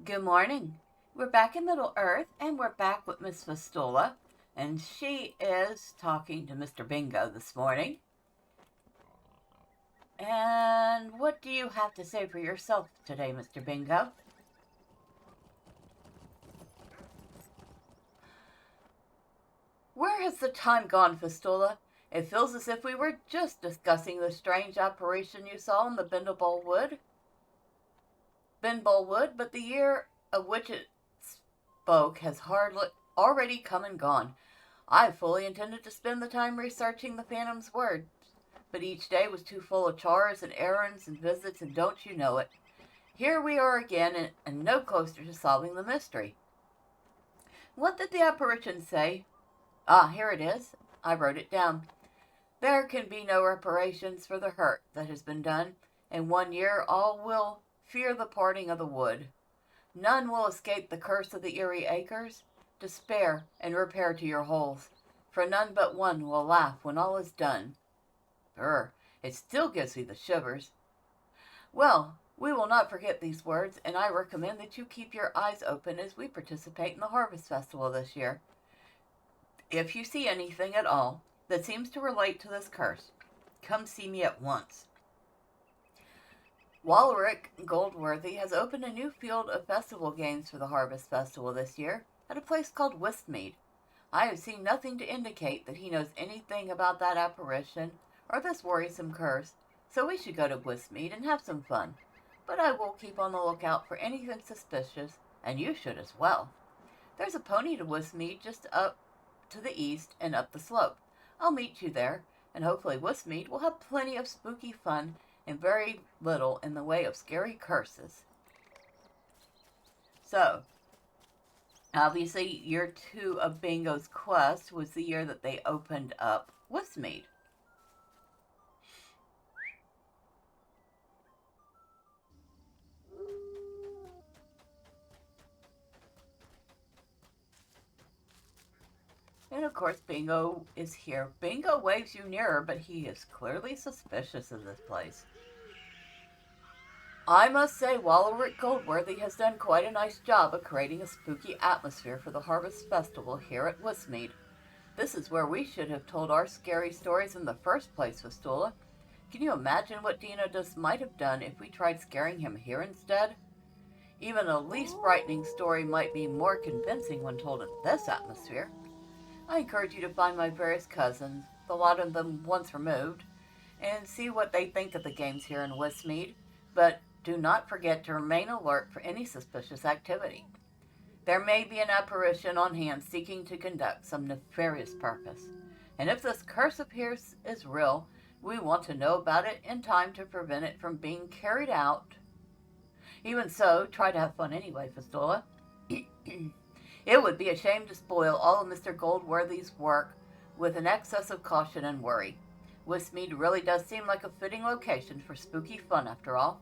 Good morning. We're back in Middle Earth, and we're back with Miss Fistula, and she is talking to Mr. Bingo this morning. And what do you have to say for yourself today, Mr. Bingo? Where has the time gone, Fistula? It feels as if we were just discussing the strange apparition you saw in the Bendable Wood. But the year of which it spoke has already come and gone. I fully intended to spend the time researching the Phantom's words, but each day was too full of chores and errands and visits, and don't you know it? Here we are again, and no closer to solving the mystery. What did the apparition say? Ah, here it is. I wrote it down. There can be no reparations for the hurt that has been done. In 1 year all will fear the parting of the wood. None will escape the curse of the Eerie Acres. Despair and repair to your holes, for none but one will laugh when all is done. It still gives me the shivers. Well, we will not forget these words, and I recommend that you keep your eyes open as we participate in the Harvest Festival this year. If you see anything at all that seems to relate to this curse, come see me at once. Walrick Goldworthy has opened a new field of festival games for the Harvest Festival this year at a place called Westmead. I have seen nothing to indicate that he knows anything about that apparition or this worrisome curse, so we should go to Westmead and have some fun. But I will keep on the lookout for anything suspicious, and you should as well. There's a pony to Westmead just up to the east and up the slope. I'll meet you there, and hopefully Westmead will have plenty of spooky fun and very little in the way of scary curses. So, obviously, year 2 of Bingo's quest was the year that they opened up Westmead. And of course, Bingo is here. Bingo waves you nearer, but he is clearly suspicious of this place. I must say, Walrick Goldworthy has done quite a nice job of creating a spooky atmosphere for the Harvest Festival here at Westmead. This is where we should have told our scary stories in the first place, Fistula. Can you imagine what Dino might have done if we tried scaring him here instead? Even a least frightening story might be more convincing when told in this atmosphere. I encourage you to find my various cousins, the lot of them once removed, and see what they think of the games here in Westmead, but do not forget to remain alert for any suspicious activity. There may be an apparition on hand seeking to conduct some nefarious purpose, and if this curse appears is real, we want to know about it in time to prevent it from being carried out. Even so, try to have fun anyway, Fistula. It would be a shame to spoil all of Mr. Goldworthy's work with an excess of caution and worry. Westmead really does seem like a fitting location for spooky fun after all.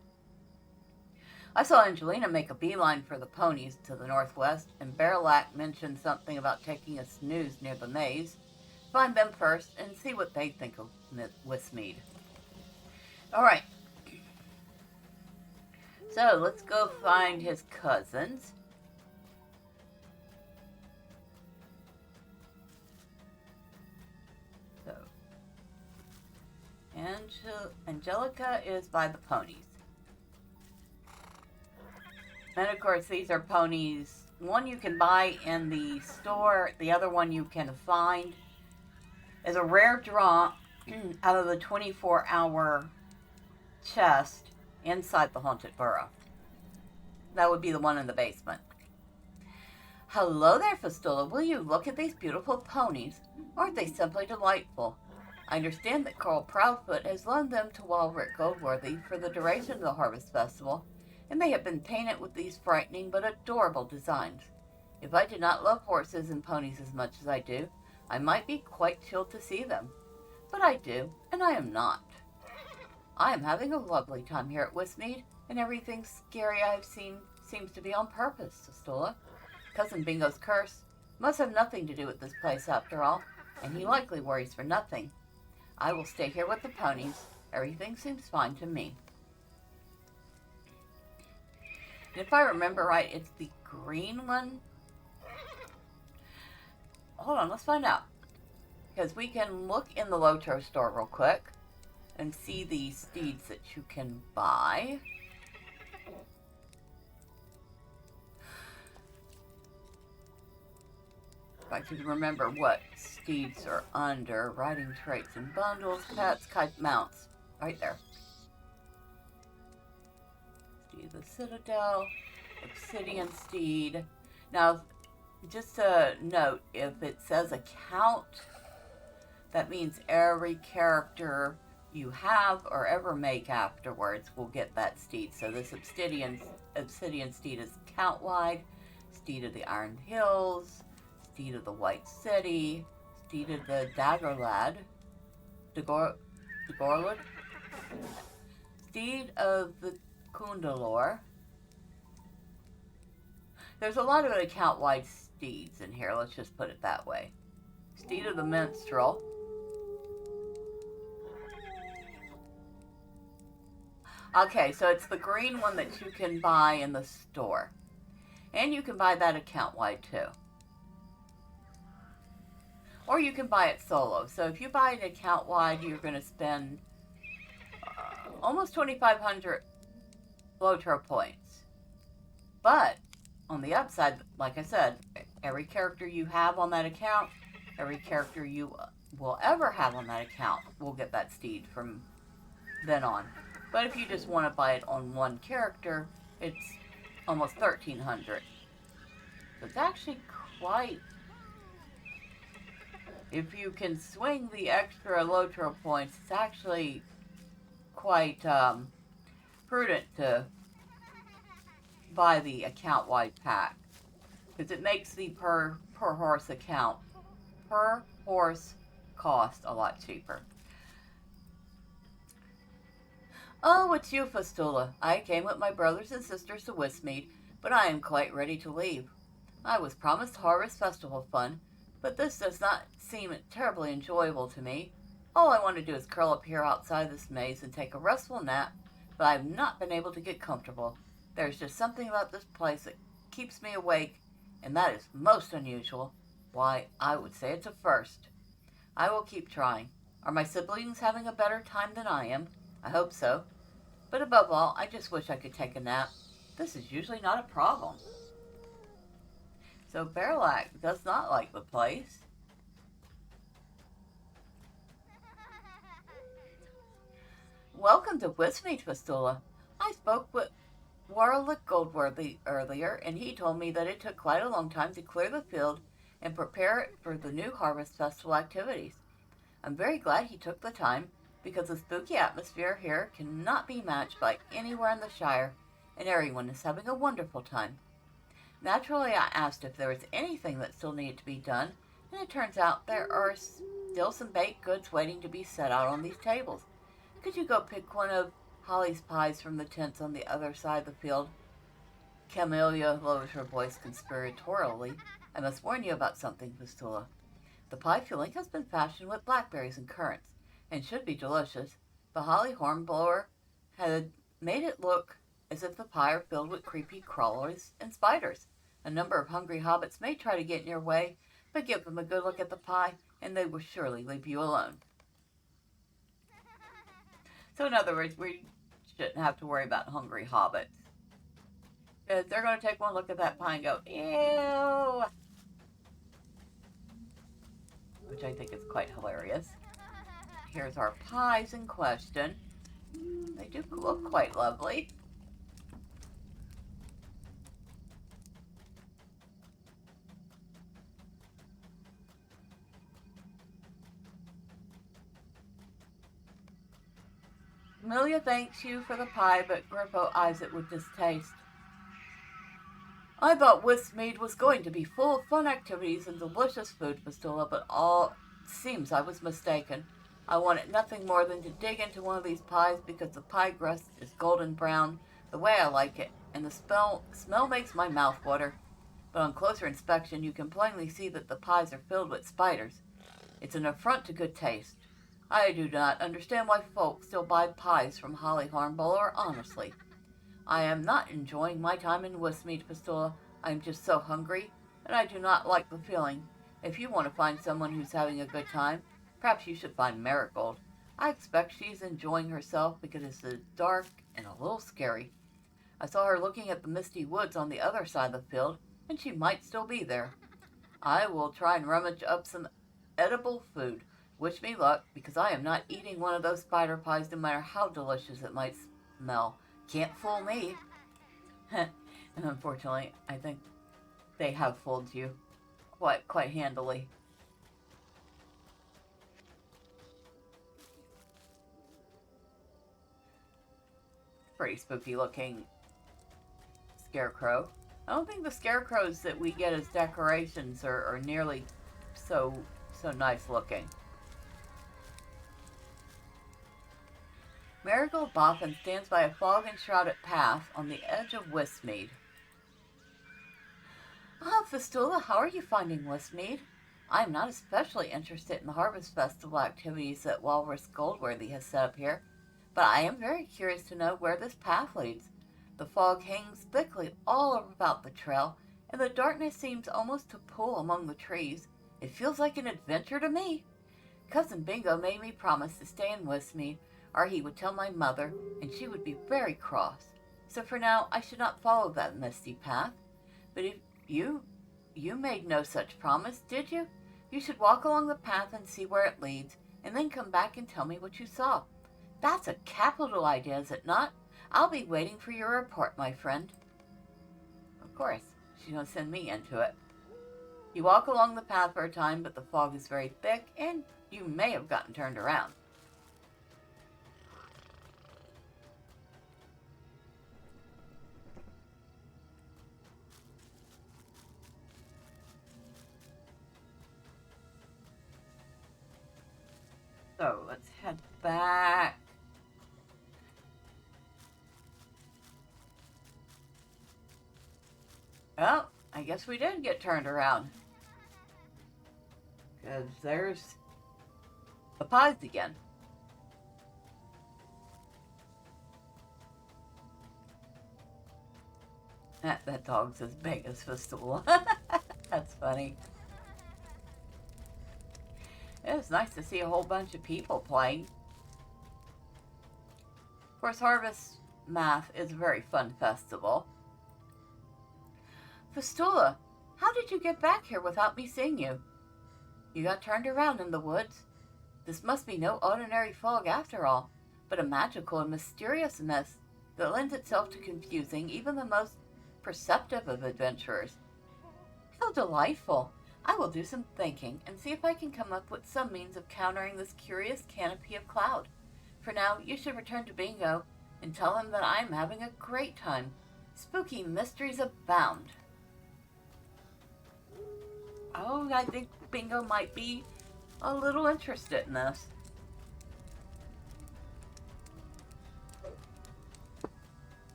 I saw Angelina make a beeline for the ponies to the northwest, and Bearlac mentioned something about taking a snooze near the maze. Find them first and see what they think of Westmead. Alright. So, let's go find his cousins. So, Angelica is by the ponies. And of course, these are ponies. One you can buy in the store. The other one you can find is a rare draw out of the 24-hour chest inside the Haunted Burrow. That would be the one in the basement. Hello there, Fistula. Will you look at these beautiful ponies? Aren't they simply delightful? I understand that Carl Proudfoot has loaned them to Walrick Goldworthy for the duration of the Harvest Festival, and they have been painted with these frightening but adorable designs. If I did not love horses and ponies as much as I do, I might be quite chilled to see them. But I do, and I am not. I am having a lovely time here at Westmead, and everything scary I have seen seems to be on purpose, Fistula. Cousin Bingo's curse must have nothing to do with this place after all, and he likely worries for nothing. I will stay here with the ponies. Everything seems fine to me. If I remember right, it's the green one. Hold on, let's find out. Because we can look in the LOTRO store real quick and see the steeds that you can buy. If I could remember what steeds are under. Riding traits and bundles, pets, kite mounts. Right there. Steed of the Citadel, Obsidian Steed. Now, just a note, if it says account, that means every character you have or ever make afterwards will get that steed. So this Obsidian Steed is account-wide, Steed of the Iron Hills, Steed of the White City, Steed of the Dagorlad, Dagorlad, Steed of the Kundalor. There's a lot of account-wide steeds in here, let's just put it that way. Steed of the Minstrel. Okay, so it's the green one that you can buy in the store. And you can buy that account-wide too. Or you can buy it solo. So if you buy it account-wide, you're going to spend almost 2,500 LOTRO points. But on the upside, like I said, every character you have on that account, every character you will ever have on that account will get that steed from then on. But if you just want to buy it on one character, it's almost 1,300. So it's actually quite... If you can swing the extra LOTRO points, it's actually quite prudent to buy the account-wide pack. Because it makes the per horse cost a lot cheaper. Oh, it's you, Fistula. I came with my brothers and sisters to Westmead, but I am quite ready to leave. I was promised Harvest Festival fun, but this does not seem terribly enjoyable to me. All I want to do is curl up here outside this maze and take a restful nap, but I have not been able to get comfortable. There's just something about this place that keeps me awake, and that is most unusual. Why, I would say it's a first. I will keep trying. Are my siblings having a better time than I am? I hope so. But above all, I just wish I could take a nap. This is usually not a problem. So Bearlac does not like the place. Welcome to Westmead, Fistula. I spoke with Warlick Goldworthy earlier, and he told me that it took quite a long time to clear the field and prepare it for the new Harvest Festival activities. I'm very glad he took the time, because the spooky atmosphere here cannot be matched by anywhere in the Shire, and everyone is having a wonderful time. Naturally, I asked if there was anything that still needed to be done, and it turns out there are still some baked goods waiting to be set out on these tables. Could you go pick one of Holly's pies from the tents on the other side of the field? Camellia lowers her voice conspiratorially. I must warn you about something, Fistula. The pie filling has been fashioned with blackberries and currants, and should be delicious, but Holly Hornblower had made it look as if the pie are filled with creepy crawlers and spiders. A number of hungry hobbits may try to get in your way, but give them a good look at the pie, and they will surely leave you alone. So in other words, we shouldn't have to worry about hungry hobbits. Because they're going to take one look at that pie and go, ew! Which I think is quite hilarious. Here's our pies in question. They do look quite lovely. Amelia thanks you for the pie, but Grippo eyes it with distaste. I thought Westmead was going to be full of fun activities and delicious food, Fistula, but seems I was mistaken. I wanted nothing more than to dig into one of these pies because the pie crust is golden brown, the way I like it, and the smell makes my mouth water. But on closer inspection, you can plainly see that the pies are filled with spiders. It's an affront to good taste. I do not understand why folks still buy pies from Holly Hornblower, honestly. I am not enjoying my time in Westmead, Fistula. I am just so hungry, and I do not like the feeling. If you want to find someone who's having a good time, perhaps you should find Marigold. I expect she's enjoying herself because it's dark and a little scary. I saw her looking at the misty woods on the other side of the field, and she might still be there. I will try and rummage up some edible food. Wish me luck, because I am not eating one of those spider pies no matter how delicious it might smell. Can't fool me. And unfortunately, I think they have fooled you quite handily. Pretty spooky looking scarecrow. I don't think the scarecrows that we get as decorations are nearly so nice looking. Marigold Boffin stands by a fog-enshrouded path on the edge of Westmead. Ah, Fistula, how are you finding Westmead? I am not especially interested in the Harvest Festival activities that Walrus Goldworthy has set up here, but I am very curious to know where this path leads. The fog hangs thickly all about the trail, and the darkness seems almost to pool among the trees. It feels like an adventure to me. Cousin Bingo made me promise to stay in Westmead, or he would tell my mother, and she would be very cross. So for now, I should not follow that misty path. But if you made no such promise, did you? You should walk along the path and see where it leads, and then come back and tell me what you saw. That's a capital idea, is it not? I'll be waiting for your report, my friend. Of course, she's going to send me into it. You walk along the path for a time, but the fog is very thick, and you may have gotten turned around. So, let's head back. Well, I guess we did get turned around. Because there's the pies again. That dog's as big as Fistula. That's funny. It was nice to see a whole bunch of people playing. Of course, Harvestmath is a very fun festival. Fistula, how did you get back here without me seeing you? You got turned around in the woods. This must be no ordinary fog after all, but a magical and mysterious mist that lends itself to confusing even the most perceptive of adventurers. How delightful! I will do some thinking and see if I can come up with some means of countering this curious canopy of cloud. For now, you should return to Bingo and tell him that I am having a great time. Spooky mysteries abound. Oh, I think Bingo might be a little interested in this.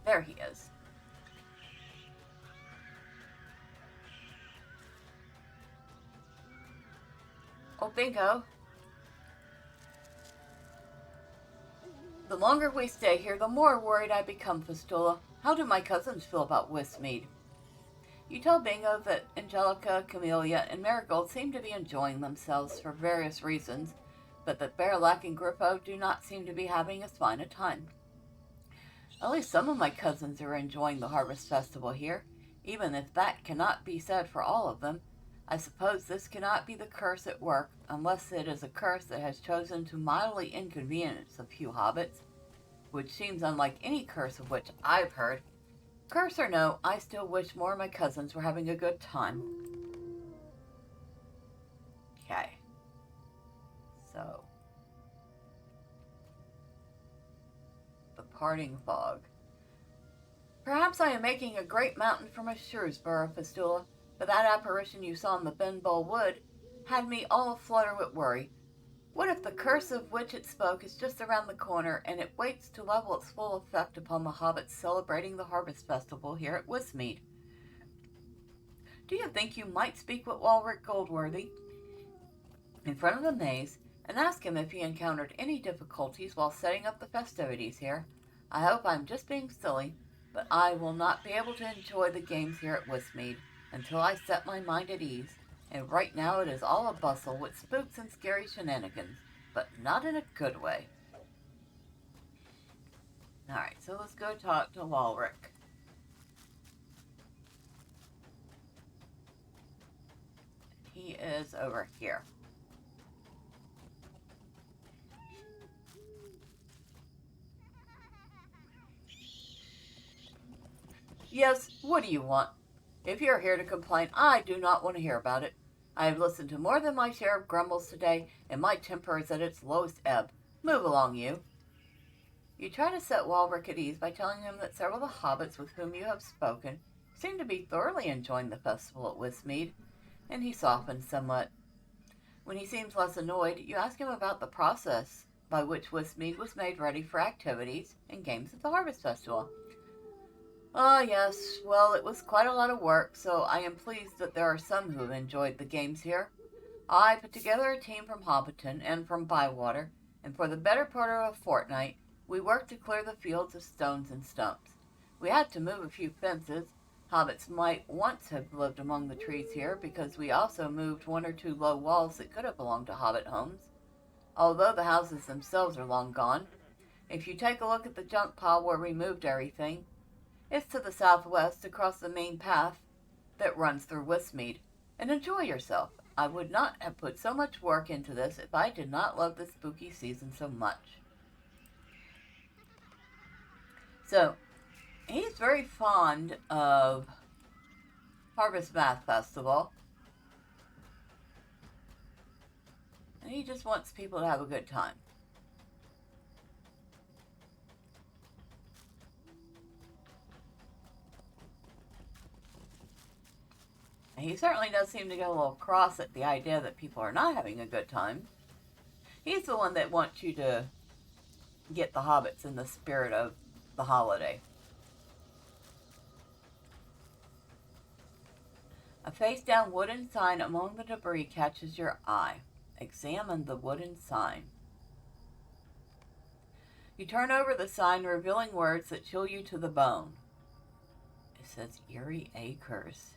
There he is. Oh, Bingo. The longer we stay here, the more worried I become, Fistula. How do my cousins feel about Westmead? You tell Bingo that Angelica, Camellia, and Marigold seem to be enjoying themselves for various reasons, but that Bearlac and Grippo do not seem to be having as fine a time. At least some of my cousins are enjoying the Harvest Festival here, even if that cannot be said for all of them. I suppose this cannot be the curse at work, unless it is a curse that has chosen to mildly inconvenience a few hobbits, which seems unlike any curse of which I've heard. Curse or no, I still wish more of my cousins were having a good time. Okay. So. The parting fog. Perhaps I am making a great mountain for my Shrewsbury, Fistula, but that apparition you saw in the Benbowl Wood had me all aflutter with worry. What if the curse of which it spoke is just around the corner, and it waits to level its full effect upon the hobbits celebrating the Harvest Festival here at Westmead? Do you think you might speak with Walrus Goldworthy in front of the maze and ask him if he encountered any difficulties while setting up the festivities here? I hope I'm just being silly, but I will not be able to enjoy the games here at Westmead until I set my mind at ease, and right now it is all a bustle with spooks and scary shenanigans, but not in a good way. Alright, so let's go talk to Walrick. He is over here. Yes, what do you want? If you're here to complain, I do not want to hear about it. I have listened to more than my share of grumbles today, and my temper is at its lowest ebb. Move along, you. You try to set Walrick at ease by telling him that several of the hobbits with whom you have spoken seem to be thoroughly enjoying the festival at Westmead, and he softens somewhat. When he seems less annoyed, you ask him about the process by which Westmead was made ready for activities and games at the Harvest Festival. Ah, yes, well, it was quite a lot of work, so I am pleased that there are some who have enjoyed the games here. I put together a team from Hobbiton and from Bywater, and for the better part of a fortnight, we worked to clear the fields of stones and stumps. We had to move a few fences. Hobbits might once have lived among the trees here, because we also moved one or two low walls that could have belonged to hobbit homes, although the houses themselves are long gone. If you take a look at the junk pile where we moved everything, it's to the southwest across the main path that runs through Westmead. And enjoy yourself. I would not have put so much work into this if I did not love the spooky season so much. So, he's very fond of Harvestmath Festival. And he just wants people to have a good time. He certainly does seem to get a little cross at the idea that people are not having a good time. He's the one that wants you to get the hobbits in the spirit of the holiday. A face-down wooden sign among the debris catches your eye. Examine the wooden sign. You turn over the sign, revealing words that chill you to the bone. It says Eerie Acres.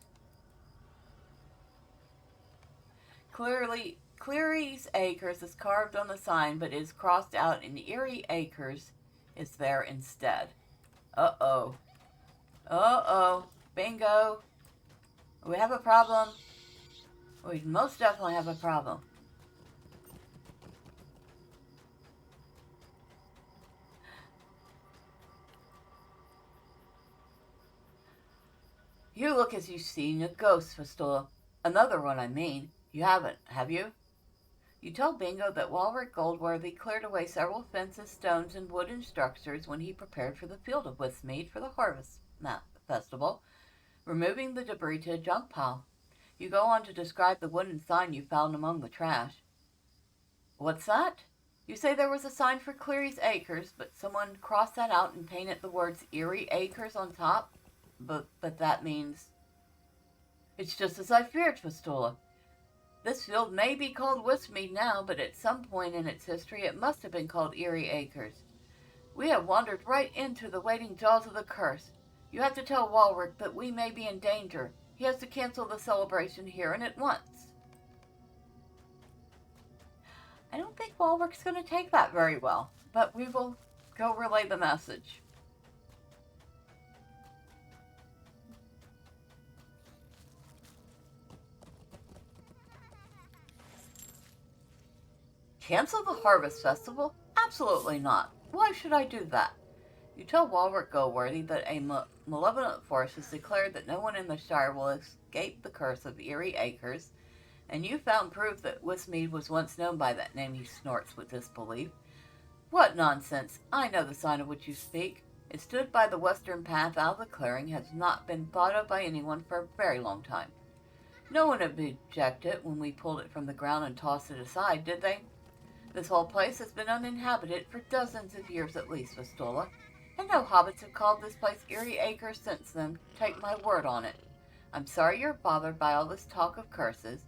Cleary's Acres is carved on the sign, but is crossed out, and Eerie Acres is there instead. Uh-oh. Uh-oh. Bingo. We have a problem. We most definitely have a problem. You look as you've seen a ghost, Fistula. Another one, I mean. You haven't, have you? You tell Bingo that Walrick Goldworthy cleared away several fences, stones, and wooden structures when he prepared for the field of Westmead for the Harvestmath Festival, removing the debris to a junk pile. You go on to describe the wooden sign you found among the trash. What's that? You say there was a sign for Cleary's Acres, but someone crossed that out and painted the words Eerie Acres on top? But that means... It's just as I feared, Fistula. This field may be called Westmead now, but at some point in its history it must have been called Eerie Acres. We have wandered right into the waiting jaws of the curse. You have to tell Walrick that we may be in danger. He has to cancel the celebration here and at once. I don't think Walrick's going to take that very well, but we will go relay the message. Cancel the Harvest Festival? Absolutely not. Why should I do that? You tell Walrick Goldworthy that a malevolent force has declared that no one in the Shire will escape the curse of Eerie Acres, and you found proof that Westmead was once known by that name. He snorts with disbelief. What nonsense! I know the sign of which you speak. It stood by the western path out of the clearing, has not been thought of by anyone for a very long time. No one objected when we pulled it from the ground and tossed it aside, did they? This whole place has been uninhabited for dozens of years at least, Fistula, and no hobbits have called this place Eerie Acres since then. Take my word on it. I'm sorry you're bothered by all this talk of curses,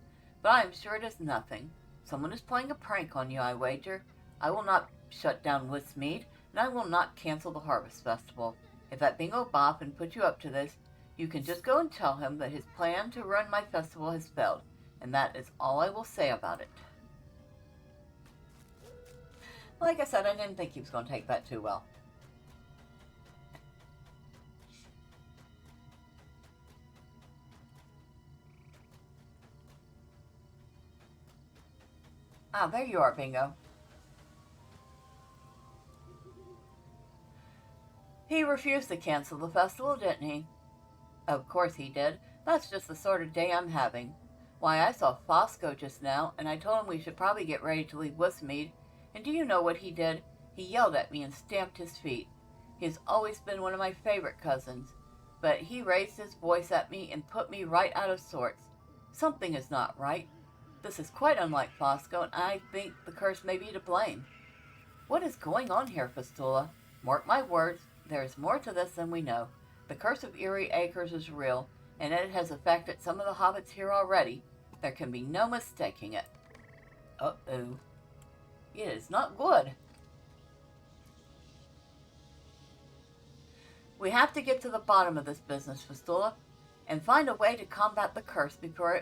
but I am sure it is nothing. Someone is playing a prank on you, I wager. I will not shut down Westmead. and I will not cancel the Harvest Festival. If that bingo boffin put you up to this, you can just go and tell him that his plan to run my festival has failed, and that is all I will say about it. Like I said, I didn't think he was going to take that too well. Ah, there you are, Bingo. He refused to cancel the festival, didn't he? Of course he did. That's just the sort of day I'm having. Why, I saw Fosco just now, and I told him we should probably get ready to leave Westmead. And do you know what he did? He yelled at me and stamped his feet. He has always been one of my favorite cousins, but he raised his voice at me and put me right out of sorts. Something is not right. This is quite unlike Fosco, and I think the curse may be to blame. What is going on here, Fistula? Mark my words, there is more to this than we know. The curse of Eerie Acres is real, and it has affected some of the hobbits here already. There can be no mistaking it. Uh-oh. It is not good. We have to get to the bottom of this business, Fistula, and find a way to combat the curse before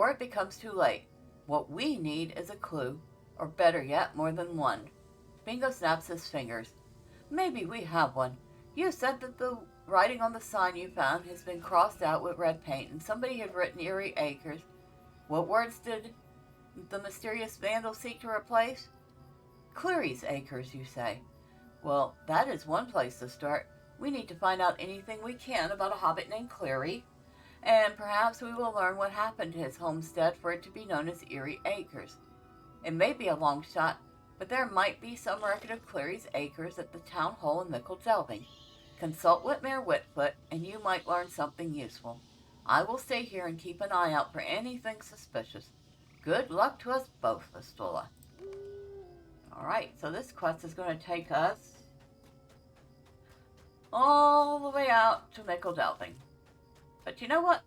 it becomes too late. What we need is a clue, or better yet, more than one. Bingo snaps his fingers. Maybe we have one. You said that the writing on the sign you found has been crossed out with red paint, and somebody had written Eerie Acres. What words did the mysterious vandal seek to replace? Cleary's Acres, you say. Well, that is one place to start. We need to find out anything we can about a hobbit named Cleary, and perhaps we will learn what happened to his homestead for it to be known as Eerie Acres. It may be a long shot, but there might be some record of Cleary's Acres at the town hall in Mickle Delving. Consult with Mayor Whitfoot, and you might learn something useful. I will stay here and keep an eye out for anything suspicious. Good luck to us both, Fistula. Alright, so this quest is going to take us all the way out to Mickle Delving. But you know what?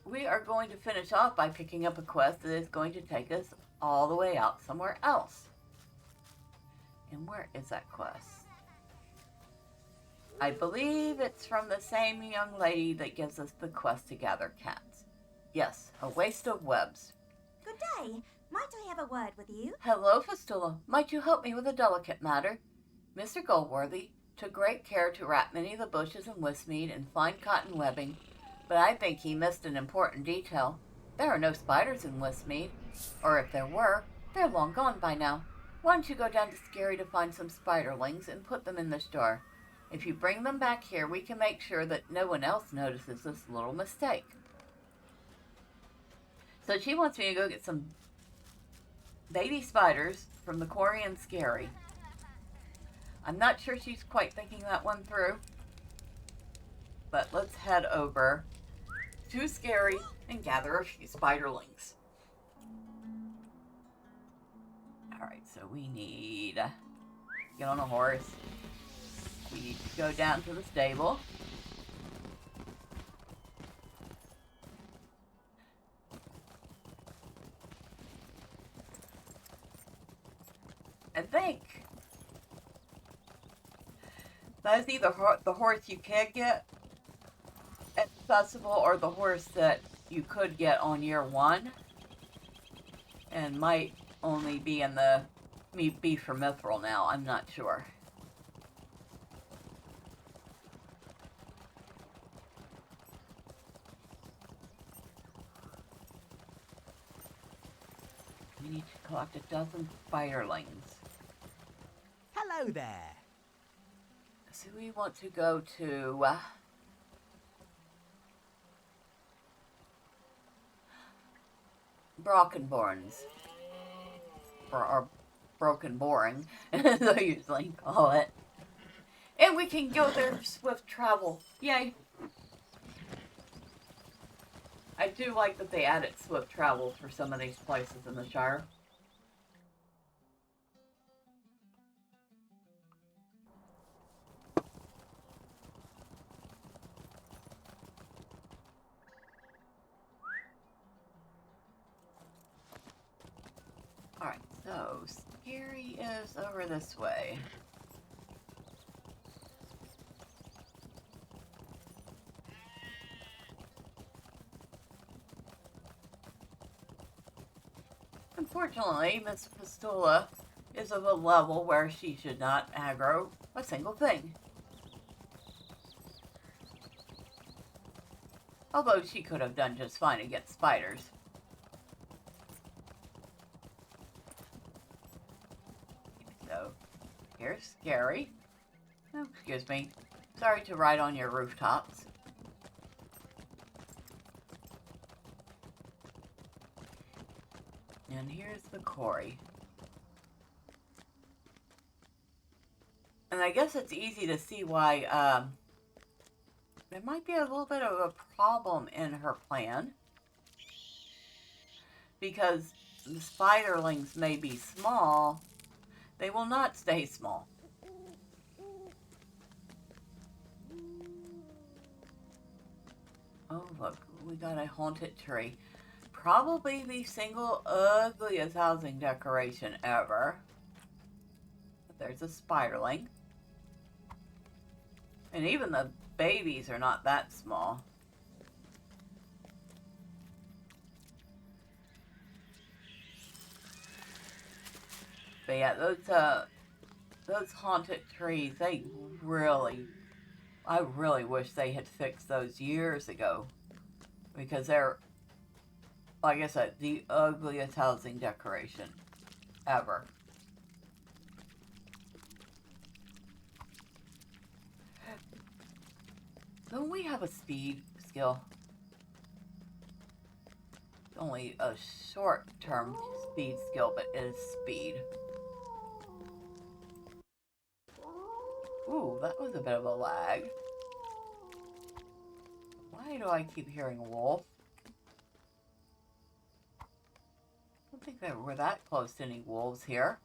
We are going to finish off by picking up a quest that is going to take us all the way out somewhere else. And where is that quest? I believe it's from the same young lady that gives us the quest to gather cats. Yes, a waste of webs. Good day. Might I have a word with you? Hello, Fistula. Might you help me with a delicate matter? Mr. Goldworthy took great care to wrap many of the bushes in Westmead in fine cotton webbing, but I think he missed an important detail. There are no spiders in Westmead, or if there were, they're long gone by now. Why don't you go down to Scary to find some spiderlings and put them in this jar? If you bring them back here, we can make sure that no one else notices this little mistake. So she wants me to go get some baby spiders from the quarry and Scary. I'm not sure she's quite thinking that one through, but let's head over to Scary and gather a few spiderlings. Alright, so we need to get on a horse. We need to go down to the stable. I think that is either the horse you can get at the festival or the horse that you could get on year one and might only be in the be for Mithril now. I'm not sure. We need to collect 12 spiderlings. Hello there. So we want to go to Brockenborns, or Broken Boring, as I usually call it. And we can go there for swift travel. Yay! I do like that they added swift travel for some of these places in the Shire. Alright, so Scary is over this way. Unfortunately, Miss Fistula is of a level where she should not aggro a single thing. Although she could have done just fine against spiders. So, here's Scary. Oh, excuse me. Sorry to ride on your rooftops. And here's the Cory. And I guess it's easy to see why there might be a little bit of a problem in her plan. Because the spiderlings may be small, they will not stay small. Oh, look, we got a haunted tree. Probably the single ugliest housing decoration ever. But there's a spiderling. And even the babies are not that small. But yeah, those haunted trees, I really wish they had fixed those years ago. Because they're, like I said, the ugliest housing decoration ever. Don't we have a speed skill? It's only a short-term speed skill, but it is speed. Ooh, that was a bit of a lag. Why do I keep hearing a wolf? I don't think that we're that close to any wolves here.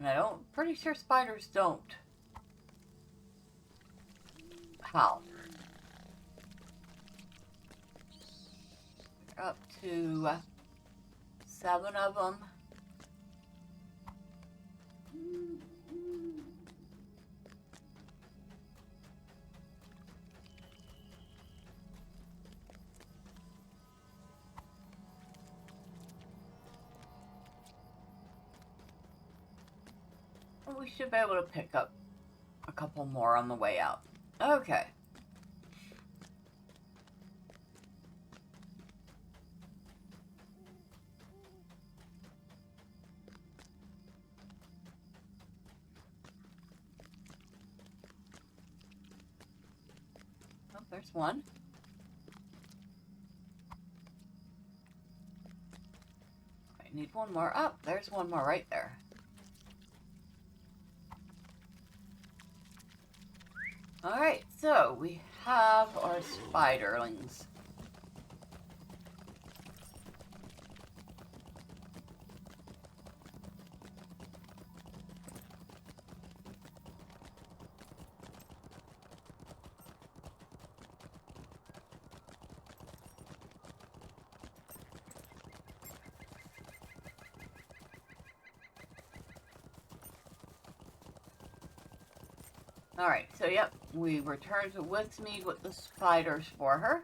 And pretty sure spiders don't. How? We're up to 7 of them. We should be able to pick up a couple more on the way out. Okay. Oh, there's one. I need one more. Oh, there's one more right there. Alright, so we have our spiderlings. Alright, so yep, we returned to Woodsmead with the spiders for her.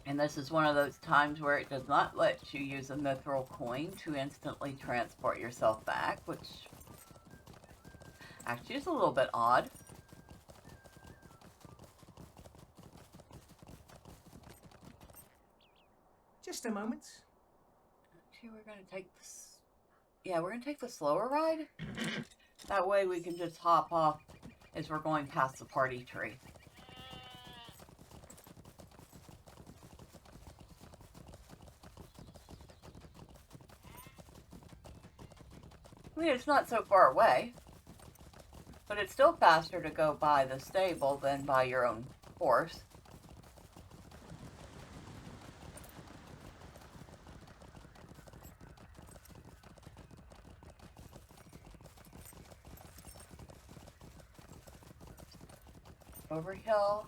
And this is one of those times where it does not let you use a mithril coin to instantly transport yourself back, which actually is a little bit odd. Just a moment. Actually, we're going to take this. Yeah, we're going to take the slower ride. That way we can just hop off as we're going past the party tree. I mean, it's not so far away, but it's still faster to go by the stable than by your own horse. Over hill.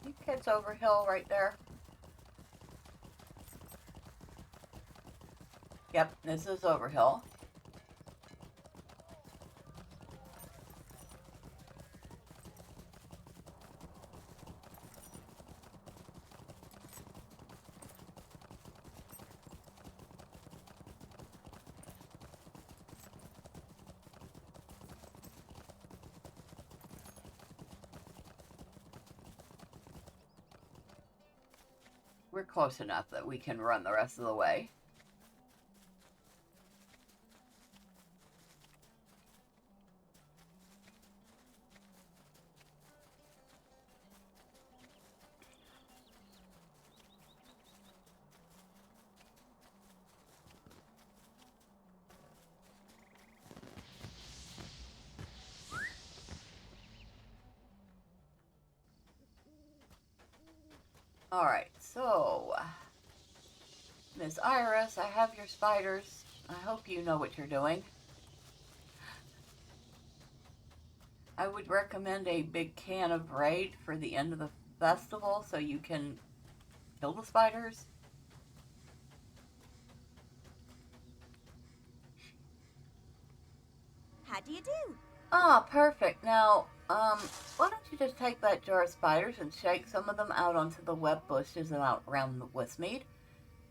I think it's over hill right there. Yep, this is over hill. we're close enough that we can run the rest of the way. Alright, so, Miss Iris, I have your spiders. I hope you know what you're doing. I would recommend a big can of Raid for the end of the festival so you can kill the spiders. How do you do? Ah, perfect. Now, why don't you just take that jar of spiders and shake some of them out onto the web bushes out around the Westmead?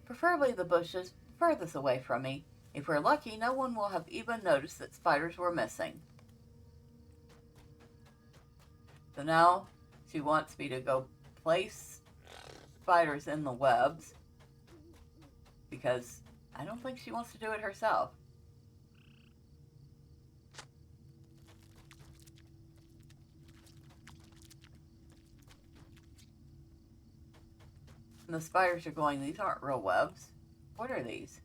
Preferably the bushes furthest away from me. If we're lucky, no one will have even noticed that spiders were missing. So now, she wants me to go place spiders in the webs, because I don't think she wants to do it herself. And the spiders are going, these aren't real webs. What are these?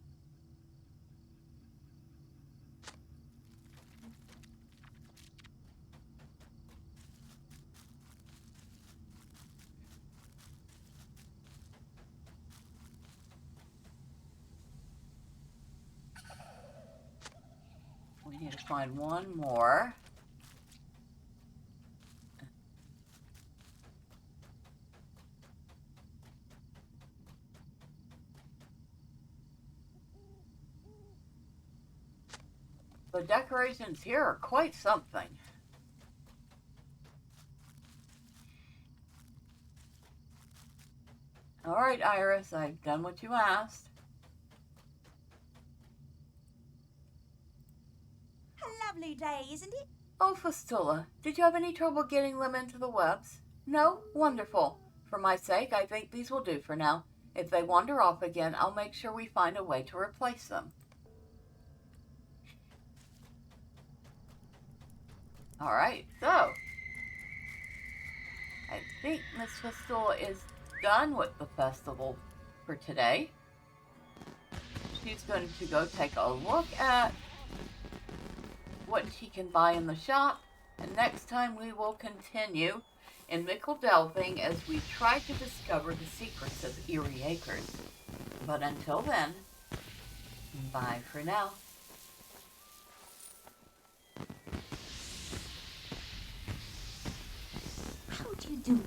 We need to find one more. The decorations here are quite something. Alright, Iris, I've done what you asked. A lovely day, isn't it? Oh, Fistula, did you have any trouble getting them into the webs? No? Wonderful. For my sake, I think these will do for now. If they wander off again, I'll make sure we find a way to replace them. Alright, so I think Miss Fistula is done with the festival for today. She's going to go take a look at what she can buy in the shop, and next time we will continue in Mickle Delving as we try to discover the secrets of Eerie Acres. But until then, bye for now. How do you do?